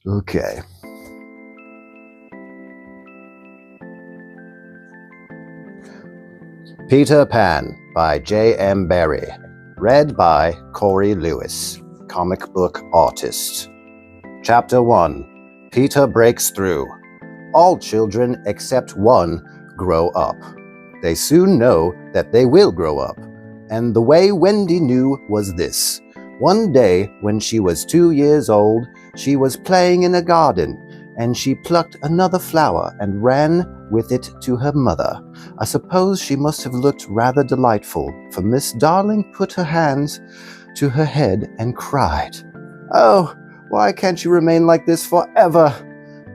Okay. Peter Pan by JM Barrie. Read by Corey Lewis, comic book artist. Chapter 1. Peter breaks through. All children except one grow up. They soon know that they will grow up. And the way Wendy knew was this. One day, when she was 2 years old, she was playing in a garden, and she plucked another flower and ran with it to her mother. I suppose she must have looked rather delightful, for Miss Darling put her hands to her head and cried, "Oh, why can't you remain like this forever?"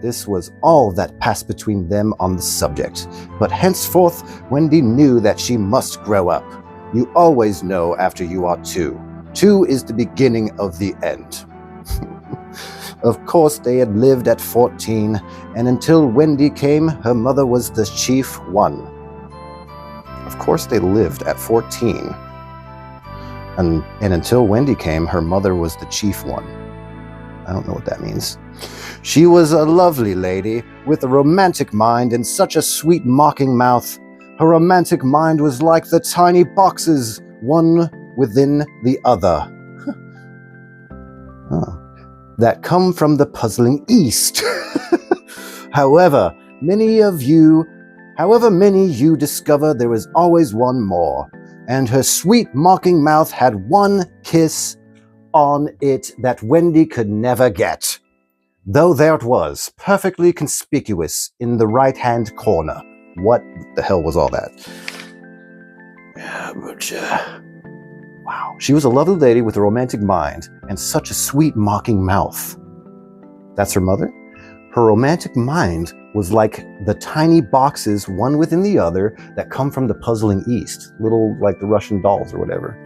This was all that passed between them on the subject, but henceforth Wendy knew that she must grow up. You always know after you are 2. 2 is the beginning of the end. Of course, they had lived at 14, and until Wendy came, her mother was the chief one. Of course, they lived at 14. And until Wendy came, her mother was the chief one. I don't know what that means. She was a lovely lady, with a romantic mind and such a sweet mocking mouth. Her romantic mind was like the tiny boxes, one within the other. That come from the puzzling East. However many you discover, there is always one more, and her sweet mocking mouth had one kiss on it that Wendy could never get, though there it was, perfectly conspicuous in the right-hand corner. What the hell was all that? Wow. She was a lovely lady with a romantic mind and such a sweet mocking mouth. That's her mother? Her romantic mind was like the tiny boxes, one within the other, that come from the puzzling East, little like the Russian dolls or whatever.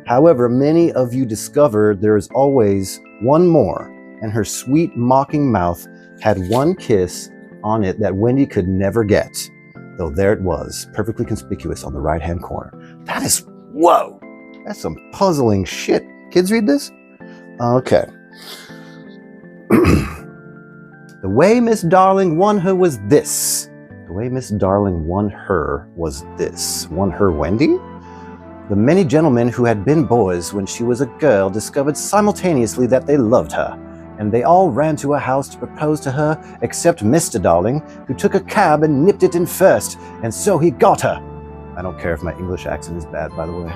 However, many of you discover there is always one more, and her sweet mocking mouth had one kiss on it that Wendy could never get, though there it was, perfectly conspicuous on the right-hand corner. That is, whoa! That's some puzzling shit. Kids read this? Okay. The way Miss Darling won her was this. The way Miss Darling won her was this. Won her Wendy? The many gentlemen who had been boys when she was a girl discovered simultaneously that they loved her, and they all ran to her house to propose to her, except Mr. Darling, who took a cab and nipped it in first, and so he got her. I don't care if my English accent is bad, by the way.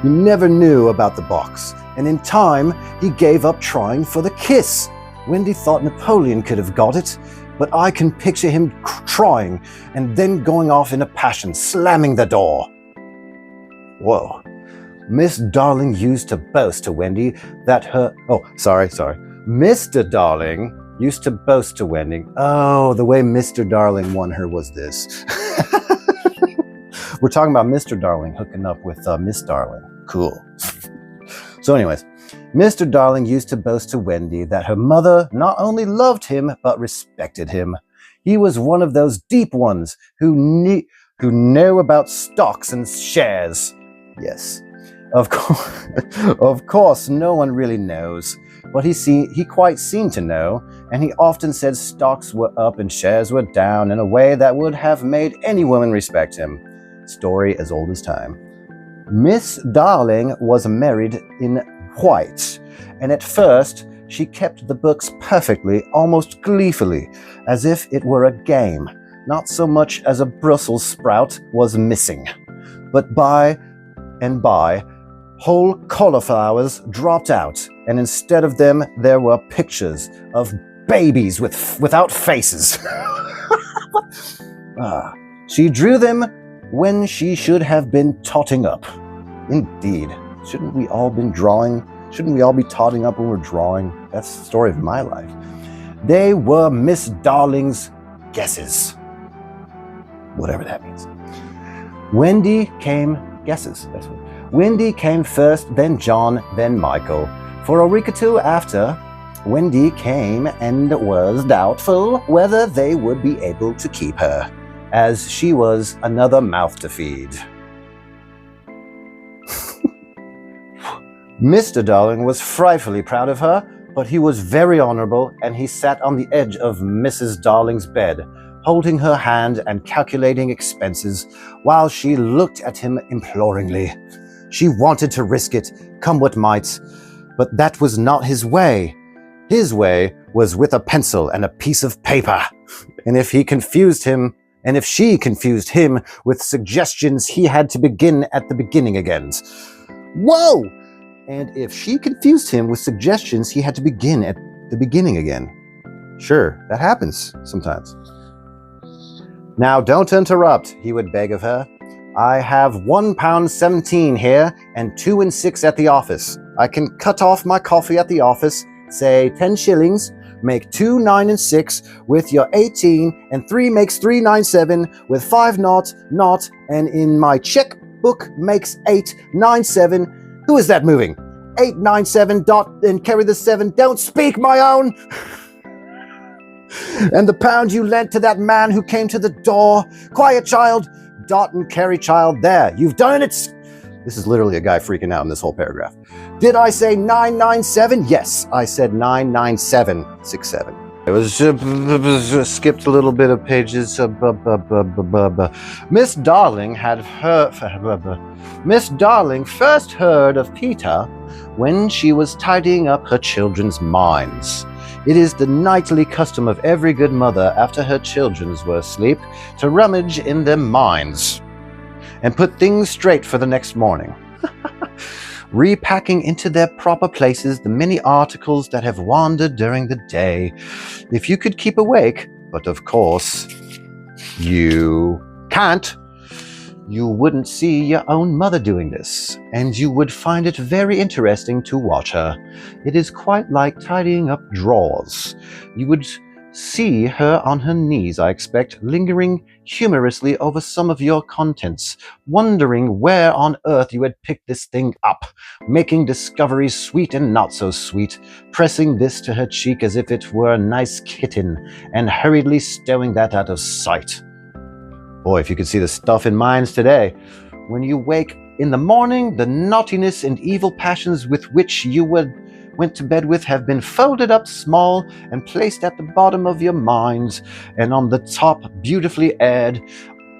He never knew about the box, and in time, he gave up trying for the kiss. Wendy thought Napoleon could have got it, but I can picture him trying, and then going off in a passion, slamming the door. Whoa. Miss Darling used to boast to Wendy that her... Oh, sorry. Mr. Darling used to boast to Wendy. Oh, the way Mr. Darling won her was this. We're talking about Mr. Darling hooking up with Miss Darling. Cool. So anyways, Mr. Darling used to boast to Wendy that her mother not only loved him, but respected him. He was one of those deep ones who know about stocks and shares. Yes. Of course, no one really knows, but he quite seemed to know, and he often said stocks were up and shares were down in a way that would have made any woman respect him. Story as old as time. Miss Darling was married in white, and at first she kept the books perfectly, almost gleefully, as if it were a game, not so much as a Brussels sprout was missing. But by and by, whole cauliflowers dropped out, and instead of them there were pictures of babies without faces. She drew them when she should have been totting up. Indeed, shouldn't we all be totting up when we're drawing? That's the story of my life. They were Miss Darling's guesses. Whatever that means. Wendy came first, then John, then Michael. For a week or two after, Wendy came and was doubtful whether they would be able to keep her, as she was another mouth to feed. Mr. Darling was frightfully proud of her, But he was very honorable, and he sat on the edge of Mrs. Darling's bed, holding her hand and calculating expenses, while she looked at him imploringly. She wanted to risk it, come what might, but that was not his way. His way was with a pencil and a piece of paper. And if she confused him with suggestions, he had to begin at the beginning again. Whoa! And if she confused him with suggestions, he had to begin at the beginning again. Sure, that happens sometimes. Now don't interrupt, he would beg of her. I have £1.17 here and 2 6 at the office. I can cut off my coffee at the office, say 10 shillings, make 2 9 6 with your 18, and 3 makes 397 with 5 naught, and in my checkbook makes 897. Who is that moving? 897 dot and carry the 7. Don't speak, my own. And the pound you lent to that man who came to the door. Quiet, child. Dot and carry, child. There, you've done it. This is literally a guy freaking out in this whole paragraph. Did I say 997? Yes, I said 99767. It was skipped a little bit of pages. Miss Darling first heard of Peter when she was tidying up her children's minds. It is the nightly custom of every good mother after her children were asleep to rummage in their minds and put things straight for the next morning. Repacking into their proper places the many articles that have wandered during the day. If you could keep awake, but of course you can't, you wouldn't see your own mother doing this, and you would find it very interesting to watch her. It is quite like tidying up drawers. You would see her on her knees, I expect, lingering humorously over some of your contents, wondering where on earth you had picked this thing up, making discoveries sweet and not so sweet, pressing this to her cheek as if it were a nice kitten, and hurriedly stowing that out of sight. Boy, if you could see the stuff in minds today. When you wake in the morning, the naughtiness and evil passions with which you went to bed with have been folded up small and placed at the bottom of your minds, and on the top, beautifully aired,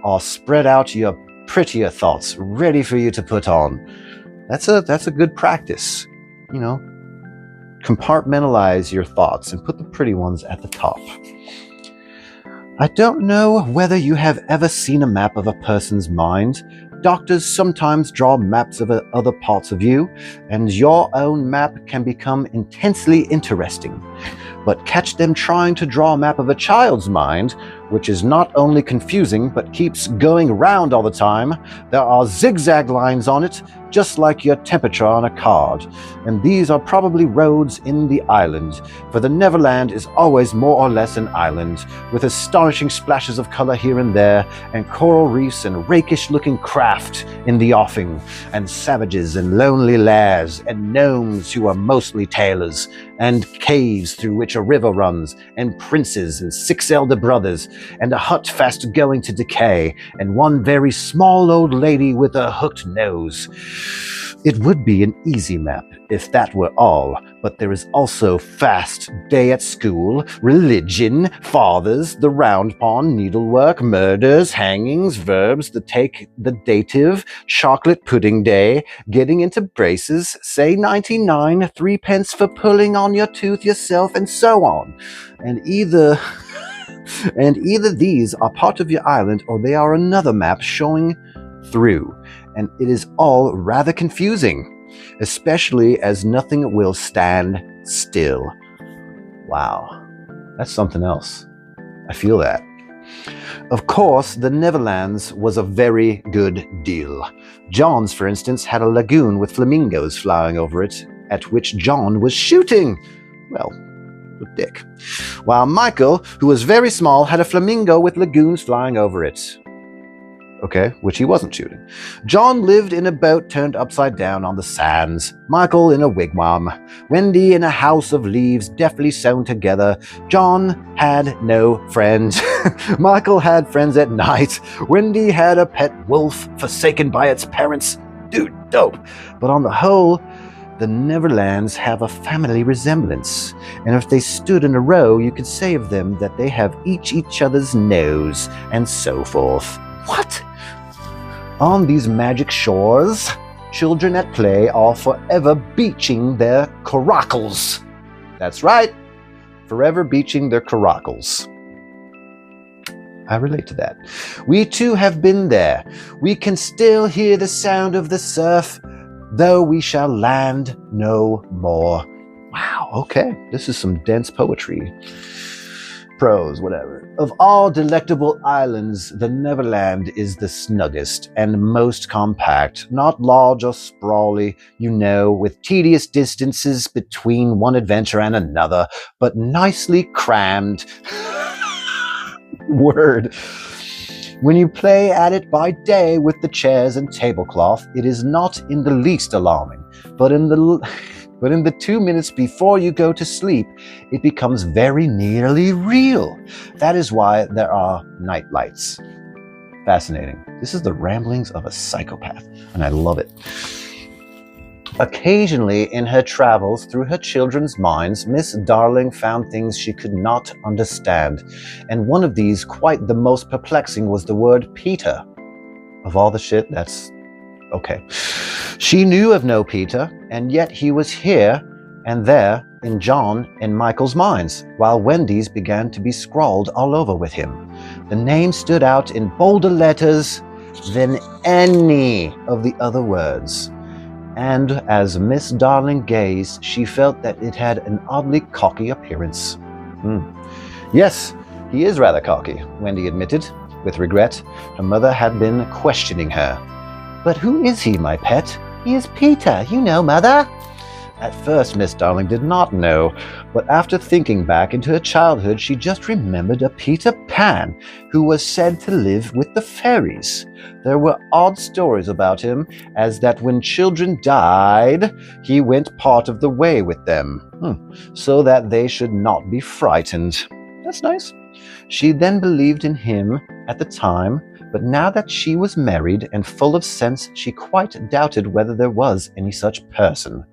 are spread out your prettier thoughts, ready for you to put on. That's a good practice. You know, compartmentalize your thoughts and put the pretty ones at the top. I don't know whether you have ever seen a map of a person's mind. Doctors sometimes draw maps of other parts of you, and your own map can become intensely interesting. But catch them trying to draw a map of a child's mind, which is not only confusing, but keeps going round all the time. There are zigzag lines on it, just like your temperature on a card. And these are probably roads in the island, for the Neverland is always more or less an island, with astonishing splashes of color here and there, and coral reefs and rakish-looking craft in the offing, and savages and lonely lairs, and gnomes who are mostly tailors, and caves through which a river runs, and princes and 6 elder brothers, and a hut fast going to decay, and one very small old lady with a hooked nose. It would be an easy map if that were all, but there is also fast, day at school, religion, fathers, the round pond, needlework, murders, hangings, verbs, the dative, chocolate pudding day, getting into braces, say 99, 3 pence for pulling on your tooth yourself, and so on. And either these are part of your island, or they are another map showing through, and it is all rather confusing, especially as nothing will stand still. Wow, that's something else. I feel that. Of course, the Neverlands was a very good deal. John's, for instance, had a lagoon with flamingos flying over it, at which John was shooting. Well, with Dick. While Michael, who was very small, had a flamingo with lagoons flying over it. Okay, which he wasn't shooting. John lived in a boat turned upside down on the sands. Michael in a wigwam. Wendy in a house of leaves deftly sewn together. John had no friends. Michael had friends at night. Wendy had a pet wolf forsaken by its parents. Dude, dope. But on the whole, The Neverlands have a family resemblance, and if they stood in a row, you could say of them that they have each other's nose, and so forth. What? On these magic shores, children at play are forever beaching their coracles. That's right, forever beaching their coracles. I relate to that. We too have been there. We can still hear the sound of the surf, though we shall land no more. Wow, okay. This is some dense poetry. Prose, whatever. Of all delectable islands, the Neverland is the snuggest and most compact, not large or sprawly, with tedious distances between one adventure and another, but nicely crammed. Word. When you play at it by day with the chairs and tablecloth, it is not in the least alarming, but in the 2 minutes before you go to sleep, it becomes very nearly real. That is why there are night lights. Fascinating. This is the ramblings of a psychopath, and I love it. Occasionally, in her travels through her children's minds, Miss Darling found things she could not understand, and one of these, quite the most perplexing, was the word Peter. Of all the shit, that's okay. She knew of no Peter, and yet he was here and there in John and Michael's minds, while Wendy's began to be scrawled all over with him. The name stood out in bolder letters than any of the other words. And as Miss Darling gazed, she felt that it had an oddly cocky appearance. Yes, he is rather cocky, Wendy admitted, with regret. Her mother had been questioning her. But who is he, my pet? He is Peter, Mother. At first, Miss Darling did not know, but after thinking back into her childhood, she just remembered a Peter Pan who was said to live with the fairies. There were odd stories about him, as that when children died, he went part of the way with them, so that they should not be frightened. That's nice. She then believed in him at the time, but now that she was married and full of sense, she quite doubted whether there was any such person.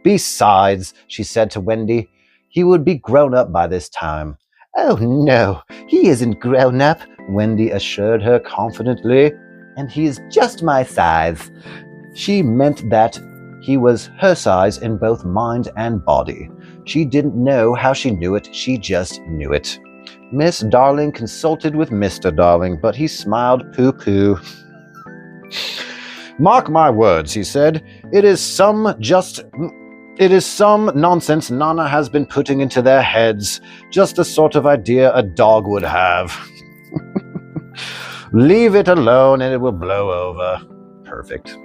Besides, she said to Wendy, he would be grown up by this time. Oh no, he isn't grown up, Wendy assured her confidently, and he is just my size. She meant that he was her size in both mind and body. She didn't know how she knew it, she just knew it. Miss Darling consulted with Mr. Darling, but he smiled pooh-pooh. Mark my words, he said, it is some nonsense Nana has been putting into their heads, just the sort of idea a dog would have. Leave it alone and it will blow over. Perfect.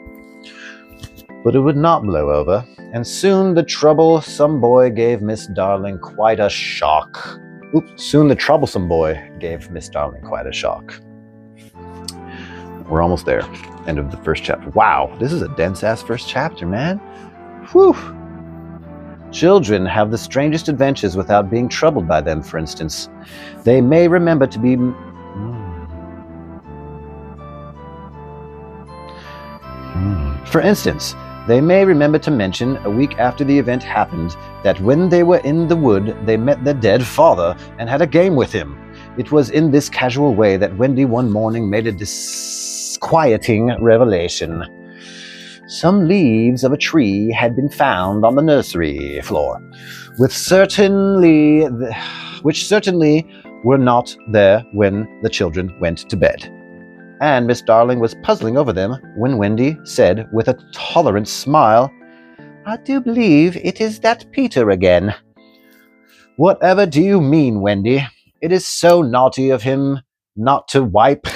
But it would not blow over, and soon the troublesome boy gave Miss Darling quite a shock. We're almost there. End of the first chapter. Wow, this is a dense-ass first chapter, man. Whew. Children have the strangest adventures without being troubled by them, for instance. They may remember to be... For instance, they may remember to mention, a week after the event happened, that when they were in the wood, they met their dead father and had a game with him. It was in this casual way that Wendy one morning made a disquieting revelation. Some leaves of a tree had been found on the nursery floor, which certainly were not there when the children went to bed. And Miss Darling was puzzling over them when Wendy said with a tolerant smile, I do believe it is that Peter again. Whatever do you mean, Wendy? It is so naughty of him not to wipe,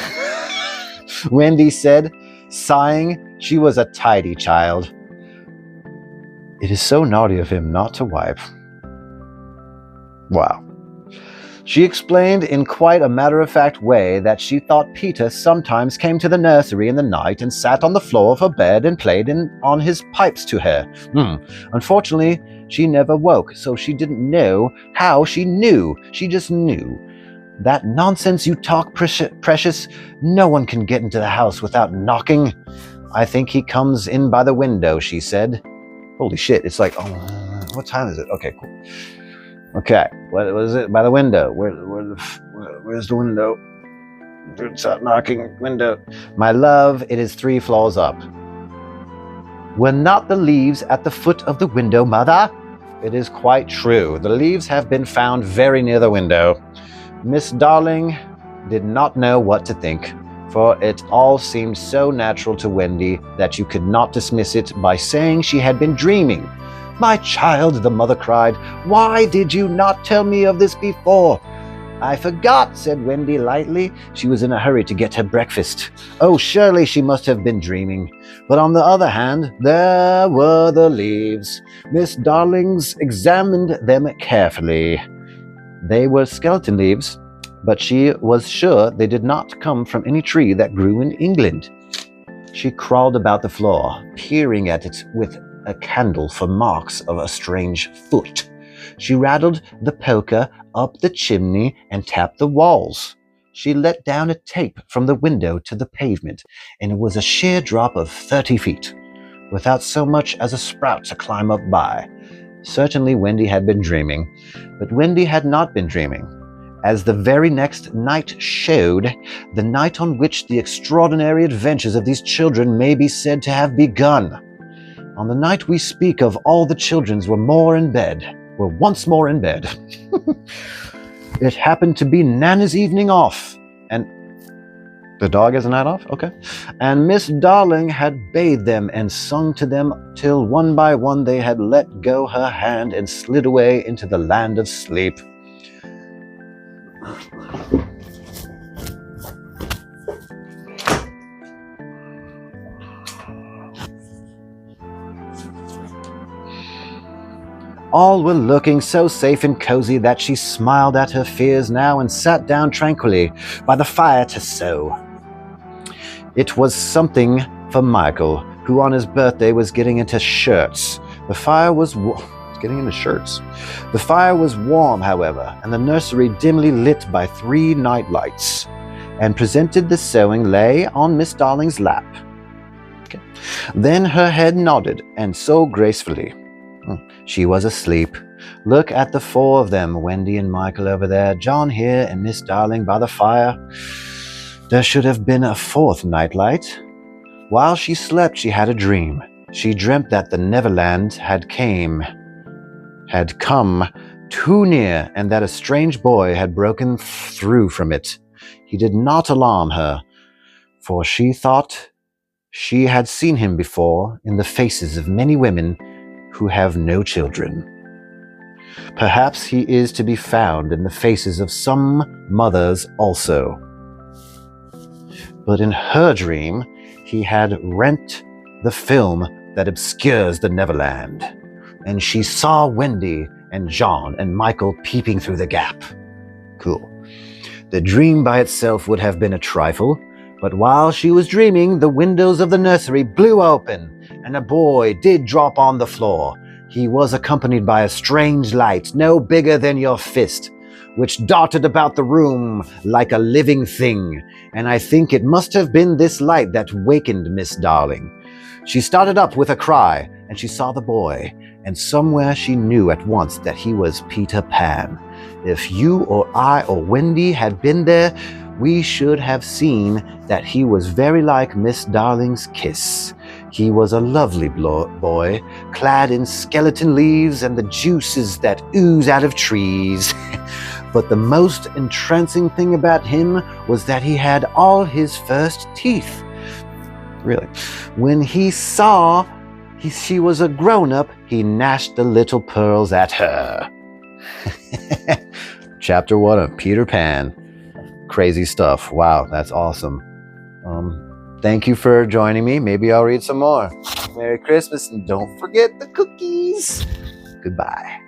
Wendy said, sighing. She was a tidy child. It is so naughty of him not to wipe. Wow. She explained in quite a matter-of-fact way that she thought Peter sometimes came to the nursery in the night and sat on the floor of her bed and played on his pipes to her. Unfortunately, she never woke, so she didn't know how she knew. She just knew. That nonsense you talk, Precious. No one can get into the house without knocking. I think he comes in by the window, she said. Holy shit, it's like, what time is it? Okay, cool. Okay, what is it? By the window. Where's the window? Stop knocking. Window. My love, it is 3 floors up. Were not the leaves at the foot of the window, mother? It is quite true. The leaves have been found very near the window. Miss Darling did not know what to think, for it all seemed so natural to Wendy that you could not dismiss it by saying she had been dreaming. My child, the mother cried, why did you not tell me of this before? I forgot, said Wendy lightly. She was in a hurry to get her breakfast. Oh, surely she must have been dreaming. But on the other hand, there were the leaves. Miss Darlings examined them carefully. They were skeleton leaves, but she was sure they did not come from any tree that grew in England. She crawled about the floor, peering at it with a candle for marks of a strange foot. She rattled the poker up the chimney and tapped the walls. She let down a tape from the window to the pavement, and it was a sheer drop of 30 feet, without so much as a sprout to climb up by. Certainly Wendy had been dreaming, but Wendy had not been dreaming. As the very next night showed, the night on which the extraordinary adventures of these children may be said to have begun. On the night we speak of, all the children were once more in bed. It happened to be Nana's evening off, and the dog has a night off? Okay. And Miss Darling had bathed them and sung to them till one by one they had let go her hand and slid away into the land of sleep. All were looking so safe and cozy that she smiled at her fears now and sat down tranquilly by the fire to sew. It was something for Michael, who on his birthday was getting into shirts. The fire was warm, however, and the nursery dimly lit by 3 night lights, and presented the sewing lay on Miss Darling's lap. Okay. Then her head nodded, and so gracefully. She was asleep. Look at the 4 of them, Wendy and Michael over there, John here, and Miss Darling by the fire. There should have been a 4th nightlight. While she slept, she had a dream. She dreamt that the Neverland had come too near, and that a strange boy had broken through from it. He did not alarm her, for she thought she had seen him before in the faces of many women who have no children. Perhaps he is to be found in the faces of some mothers also. But in her dream, he had rent the film that obscures the Neverland, and she saw Wendy and John and Michael peeping through the gap. Cool. The dream by itself would have been a trifle, but while she was dreaming, the windows of the nursery blew open, and a boy did drop on the floor. He was accompanied by a strange light, no bigger than your fist, which darted about the room like a living thing, and I think it must have been this light that wakened Miss Darling. She started up with a cry, and she saw the boy, and somewhere she knew at once that he was Peter Pan. If you or I or Wendy had been there, we should have seen that he was very like Miss Darling's kiss. He was a lovely boy, clad in skeleton leaves and the juices that ooze out of trees. But the most entrancing thing about him was that he had all his first teeth. Really. When he saw she was a grown-up, he gnashed the little pearls at her. Chapter 1 of Peter Pan. Crazy stuff. Wow, that's awesome. Thank you for joining me. Maybe I'll read some more. Merry Christmas, and don't forget the cookies. Goodbye.